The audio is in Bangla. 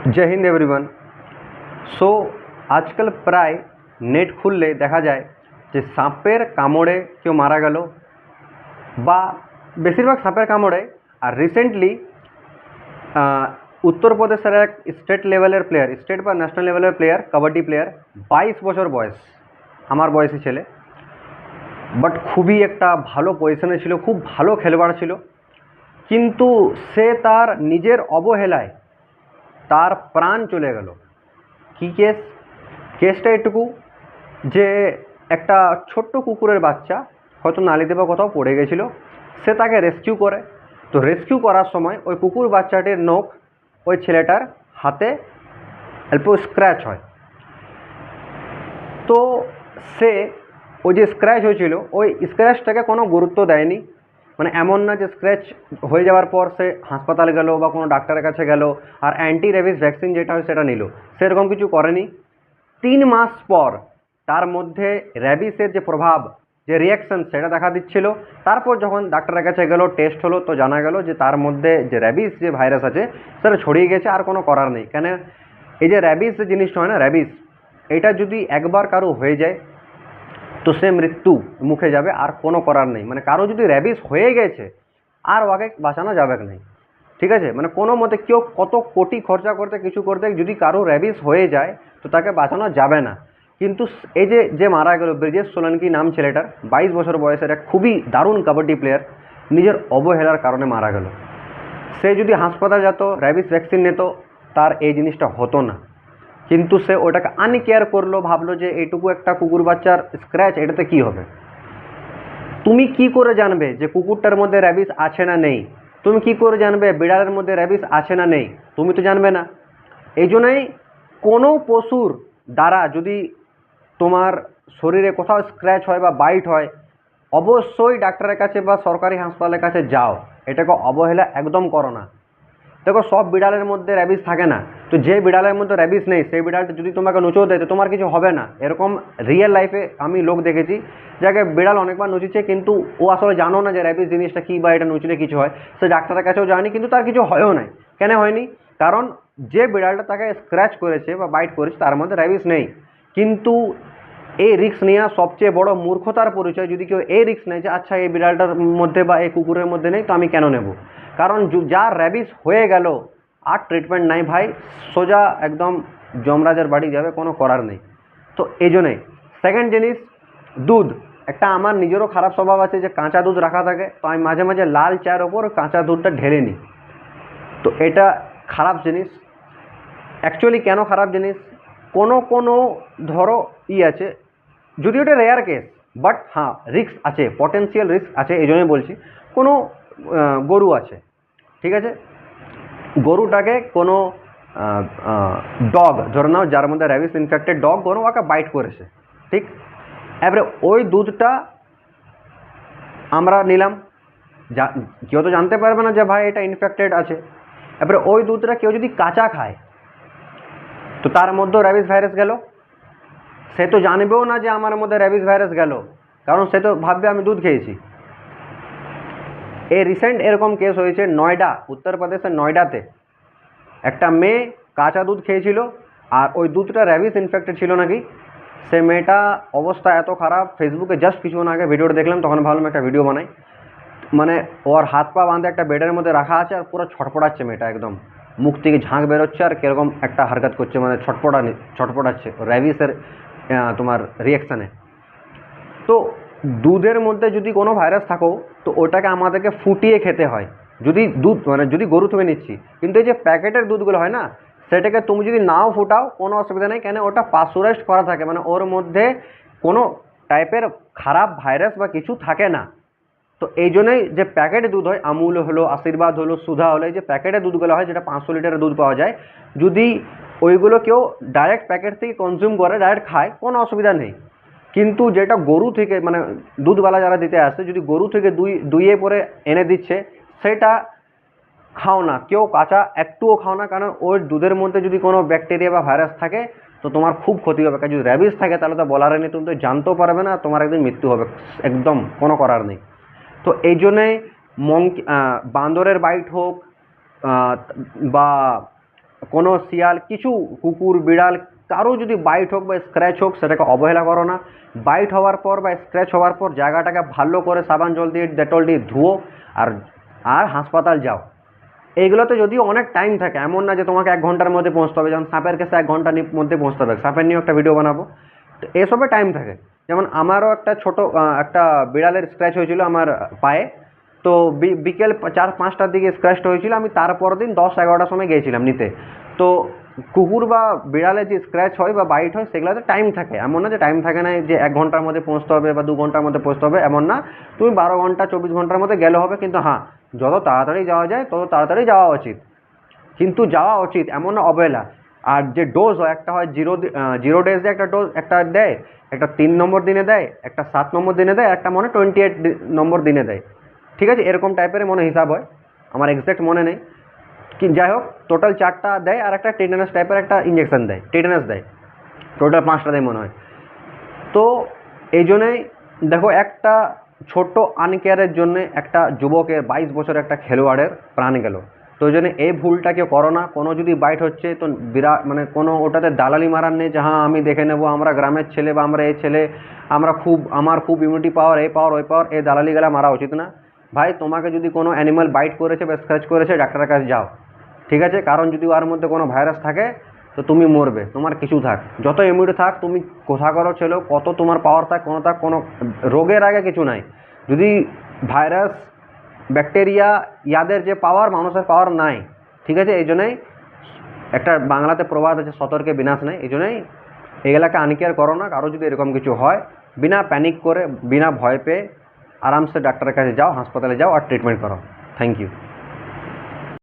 जय हिंद एवरीवन। सो आजकल प्राय नेट खुलले देखा जाए যে সাপের কামড়ে কেউ মারা গেল বা বেশিরভাগ সাপের কামড়ে। আর রিসেন্টলি উত্তরপ্রদেশের এক স্টেট লেভেলের প্লেয়ার, স্টেট বা ন্যাশনাল লেভেলের প্লেয়ার, কাবাডি প্লেয়ার, 22 বছর বয়স, আমার বয়সী ছেলে, বাট খুবই একটা ভালো পজিশনে ছিল, খুব ভালো খেলোয়াড় ছিল, কিন্তু সে তার নিজের অবহেলায় তার প্রাণ চলে গেল। কী কেস? কেসটা এটুকু যে একটা ছোট্ট কুকুরের বাচ্চা হয়তো নালিতে বা কোথাও পড়ে গেছিলো, সে তাকে রেস্কিউ করে। তো রেস্কিউ করার সময় ওই কুকুর বাচ্চাটির নখ ওই ছেলেটার হাতে অল্প স্ক্র্যাচ হয়। তো সে ওই যে স্ক্র্যাচ হয়েছিল ওই স্ক্র্যাচটাকে কোনো গুরুত্ব দেয়নি। মানে এমন না যে স্ক্র্যাচ হয়ে যাওয়ার পর সে হাসপাতালে গেল বা কোনো ডাক্তারের কাছে গেল আর অ্যান্টি রেবিস ভ্যাকসিন যেটা হয় সেটা নিল, সেরকম কিছু করেনি। 3 মাস পর তার মধ্যে র্যাবিসের যে প্রভাব, যে রিয়াকশান, সেটা দেখা দিচ্ছিল। তারপর যখন ডাক্তারের কাছে গেল, টেস্ট হলো, তো জানা গেল যে তার মধ্যে যে র্যাবিস যে ভাইরাস আছে সেটা ছড়িয়ে গেছে। আর কোনো করার নেই, কেন এই যে র্যাবিস যে জিনিসটা হয় না, র্যাবিস, এটা যদি একবার কারো হয়ে যায় তো সে মৃত্যু মুখে যাবে, আর কোনো করার নেই। মানে কারো যদি র্যাবিস হয়ে গেছে আর ওকে বাঁচানো যাবে না, ঠিক আছে? মানে কোনো মতে কেউ কত কোটি খরচা করতে কিছু করতে, যদি কারো র্যাবিস হয়ে যায় তো তাকে বাঁচানো যাবে না। কিন্তু এই যে যে মারা গেল, ব্রিজেশ সোলাঙ্কি নাম ছেলেটার, 22 বছর বয়সের এক খুবই দারুণ কাবাডি প্লেয়ার, নিজের অবহেলার কারণে মারা গেল। সে যদি হাসপাতাল যেত, র্যাবিস ভ্যাকসিন নিত, তার এই জিনিসটা হতো না। কিন্তু সে ওটাকে আনকেয়ার করলো, ভাবলো যে এইটুকু একটা কুকুর বাচ্চার স্ক্র্যাচ, এটাতে কি হবে। তুমি কি করে জানবে যে কুকুরটার মধ্যে র্যাবিস আছে না নেই? তুমি কি করে জানবে বিড়ালের মধ্যে র্যাবিস আছে না নেই? তুমি তো জানবে না। এই জন্যই কোনো পশুর দ্বারা যদি তোমার শরীরে কোথাও স্ক্র্যাচ হয় বা বাইট হয়, অবশ্যই ডাক্তারের কাছে বা সরকারি হাসপাতালের কাছে যাও। এটাকে অবহেলা একদম করো না। দেখো, সব বিড়ালের মধ্যে র্যাবিস থাকে না। তো যে বিড়ালের মধ্যে র্যাবিস নেই সেই বিড়ালটা যদি তোমাকে নুচো দেয় তো তোমার কিছু হবে না। এরকম রিয়েল লাইফে আমি লোক দেখেছি যাকে বিড়াল অনেকবার নুচেছে, কিন্তু ও আসলে জানো না যে র্যাবিস জিনিসটা কী বা এটা নুচলে কিছু হয়। সে ডাক্তারের কাছেও যায়নি, কিন্তু তার কিছু হয়ও নাই। কেন হয়নি? কারণ যে বিড়ালটা তাকে স্ক্র্যাচ করেছে বা বাইট করেছে তার মধ্যে র্যাবিস নেই। কিন্তু এই রিস্ক নেওয়া সবচেয়ে বড় মূর্খতার পরিচয়। যদি কেউ এই রিস্ক নেয় যে আচ্ছা এই বিড়ালটার মধ্যে বা এই কুকুরের মধ্যে নেই তো আমি কেন নেব, কারণ যার র্যাবিস হয়ে গেল আর ট্রিটমেন্ট নাই ভাই, সোজা একদম যমরাজের বাড়ি যাবে, কোনো করার নেই। তো এই জন্যে সেকেন্ড জিনিস, দুধ। একটা আমার নিজেরও খারাপ স্বভাব আছে যে কাঁচা দুধ রাখা থাকে, তো আমি মাঝে মাঝে লাল চায়ের ওপর কাঁচা দুধটা ঢেলে নিই। তো এটা খারাপ জিনিস। অ্যাকচুয়ালি কেন খারাপ জিনিস? কোনো কোনো ধরো আছে, যদি ওটা রেয়ার কেস, বাট হ্যাঁ রিস্ক আছে, পটেন্সিয়াল রিস্ক আছে। এই জন্যই বলছি, কোনো গরু আছে, ঠিক আছে, গরুটাকে কোনো ডগ ধরে নাও, যার মধ্যে র্যাবিস ইনফেক্টেড ডগ, গরু ওকে বাইট করেছে, ঠিক? এবারে ওই দুধটা আমরা নিলাম, কেউ তো জানতে পারবে না যে ভাই এটা ইনফেক্টেড আছে। এবারে ওই দুধটা কেউ যদি কাঁচা খায় তো তার মধ্যেও র্যাবিস ভাইরাস গেল। সে তো জানবেও না যে আমার মধ্যে র্যাবিস ভাইরাস গেল, কারণ সে তো ভাববে আমি দুধ খেয়েছি। এই রিসেন্ট এরকম কেস হয়েছে নয়ডা, উত্তরপ্রদেশের নয়ডাতে একটা মেয়ে কাঁচা দুধ খেয়েছিল আর ওই দুধটা র্যাবিস ইনফেক্টেড ছিল নাকি। সে মেয়েটা অবস্থা এত খারাপ, ফেসবুকে জাস্ট কিছুক্ষণ আগে ভিডিওটা দেখলাম, তখন ভাবলাম একটা ভিডিও বানাই। মানে ওর হাত পা বাঁধে একটা বেডের মধ্যে রাখা আছে আর পুরো ছটপটাচ্ছে মেয়েটা, একদম মুখ থেকে ঝাঁক বেরোচ্ছে আর কীরকম একটা হারকাত করছে, মানে ছটপটাচ্ছে র্যাবিসের তোমার রিয়াকশানে। তো দুধের মধ্যে যদি কোনো ভাইরাস থাকো তো ওটাকে আমাদেরকে ফুটিয়ে খেতে হয়, যদি দুধ মানে যদি গরু থেকে নিচ্ছি। কিন্তু এই যে প্যাকেটের দুধগুলো হয় না, সেটাকে তুমি যদি নাও ফুটাও কোনো অসুবিধা নেই, কেন ওটা পাস্চুরাইজড করা থাকে, মানে ওর মধ্যে কোনো টাইপের খারাপ ভাইরাস বা কিছু থাকে না। তো এই জন্যই যে প্যাকেটে দুধ হয়, আমুল হলো, আশীর্বাদ হলো, সুধা হলো, এই যে প্যাকেটে দুধগুলো হয় যেটা 500 লিটারের দুধ পাওয়া যায়, যদি ওইগুলো কেউ ডাইরেক্ট প্যাকেট থেকে কনজিউম করে, ডাইরেক্ট খায়, কোনো অসুবিধা নেই। কিন্তু যেটা গরু থেকে মানে দুধওয়ালা যারা দিতে আসে, যদি গরু থেকে দুইয়ে পরে এনে দিচ্ছে, সেটা খাও না, কেউ কাঁচা একটুও খাও না, কারণ ওই দুধের মধ্যে যদি কোনো ব্যাকটেরিয়া বা ভাইরাস থাকে তো তোমার খুব ক্ষতি হবে। কারণ যদি র্যাবিস থাকে তাহলে তো বলার নেই, তুমি তো জানতেও পারবে না, তোমার একদিন মৃত্যু হবে, একদম কোনো করার নেই। তো এই জন্যে বাঁদরের বাইট হোক বা কোনো শিয়াল কিছু কুকুর বিড়াল কারো যদি বাইট হোক বা স্ক্র্যাচ হোক সেটাকে অবহেলা করো না। বাইট হওয়ার পর বা স্ক্র্যাচ হওয়ার পর জায়গাটাকে ভালো করে সাবান জল দিয়ে ডেটল দিয়ে ধুও আর আর হাসপাতাল যাও। এইগুলোতে যদিও অনেক টাইম থাকে, এমন না যে তোমাকে 1 ঘন্টার মধ্যে পৌঁছতে হবে, যেমন সাপের কেসে 1 ঘন্টার মধ্যে পৌঁছতে হবে, সাপের নিয়েও একটা ভিডিও বানাবো। তো এসবে টাইম থাকে। যেমন আমারও একটা ছোট একটা বিড়ালের স্ক্র্যাচ হয়েছিল আমার পায়ে। তো বিকেল 4-5টার দিকে স্ক্র্যাচটা হয়েছিল, আমি তারপর দিন 10-11টার সময় গিয়েছিলাম নিতে। তো কুকুর বা বিড়ালে যে স্ক্র্যাচ হয় বা বাইট হয় সেগুলোতে টাইম থাকে, এমন না যে টাইম থাকে না যে 1 ঘন্টার মধ্যে পৌঁছতে হবে বা 2 ঘন্টার মধ্যে পৌঁছতে হবে, এমন না। তুমি 12 ঘন্টা 24 ঘন্টার মধ্যে গেলে হবে, কিন্তু হ্যাঁ যত তাড়াতাড়ি যাওয়া যায় তত তাড়াতাড়ি যাওয়া উচিত। কিন্তু যাওয়া উচিত, এমন না অবহেলা। আর যে ডোজ হয়, একটা হয় 0 ডেজে একটা ডোজ একটা দেয়, একটা 3 নম্বর দিনে দেয়, একটা 7 নম্বর দিনে দেয়, একটা মনে 28 নম্বর দিনে দেয়। ঠিক আছে, এরকম টাইপের মনে হিসাব হয়, আমার এক্স্যাক্ট মনে নেই। কি যাই হোক, টোটাল 4টা দেয় আর একটা টেটানাস টাইপের একটা ইঞ্জেকশন দেয়, টেটানাস দেয়, টোটাল 5টা দেয় মনে হয়। তো এই জন্যই দেখো, একটা ছোট্ট আনকেয়ারের জন্য একটা যুবকের 22 বছরের একটা খেলোয়াড়ের প্রাণ গেল। তো ওই জন্য এই ভুলটা কেউ করো না। কোনো যদি বাইট হচ্ছে তো বিরাট মানে কোনো ওটাতে দালালি মারার নেই যে হ্যাঁ আমি দেখে নেবো, আমরা গ্রামের ছেলে বা আমরা এই ছেলে, আমার খুব ইমিউনিটি পাওয়ার, এই পাওয়ার ওই পাওয়ার, এই দালালি গেলা মারা উচিত না। ভাই তোমাকে যদি কোনো অ্যানিমাল বাইট করেছে বা স্ক্র্যাচ করেছে, ডাক্তারের কাছে যাও। ঠিক আছে, কারণ যদি ওর মধ্যে কোনো ভাইরাস থাকে তো তুমি মরবে, তোমার কিছু থাক, যত ইমিউনিটি থাক, তুমি কোথা করো ছেলে, কত তোমার পাওয়ার থাক, কোনো রোগের আগে কিছু নাই। যদি ভাইরাস ব্যাকটেরিয়া ইয়াদের যে পাওয়ার, মানুষের পাওয়ার নাই। ঠিক আছে, এই জন্যই একটা বাংলাতে প্রবাদ আছে, সতর্কে বিনাশ নাই। এই জন্যই এগুলাকে আনকেয়ার করো না। কারো যদি এরকম কিছু হয়, বিনা প্যানিক করে, বিনা ভয় পেয়ে আরামসে ডাক্তারের কাছে যাও, হাসপাতালে যাও আর ট্রিটমেন্ট করো। Thank you.